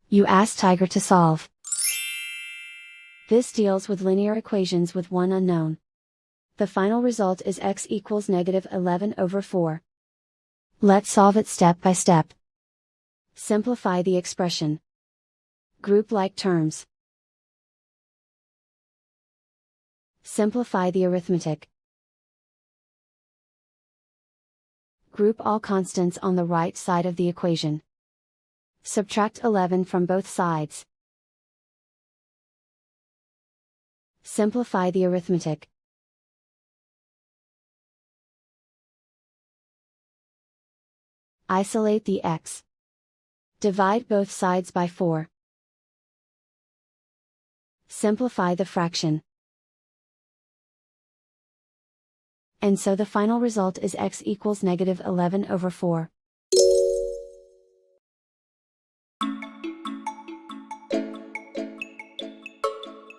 You ask Tiger to solve. This deals with linear equations with one unknown. The final result is x equals -11/4. Let's solve it step by step. Simplify the expression. Group like terms. Simplify the arithmetic. Group all constants on the right side of the equation. Subtract 11 from both sides. Simplify the arithmetic. Isolate the x. Divide both sides by 4. Simplify the fraction. And so the final result is x equals -11/4.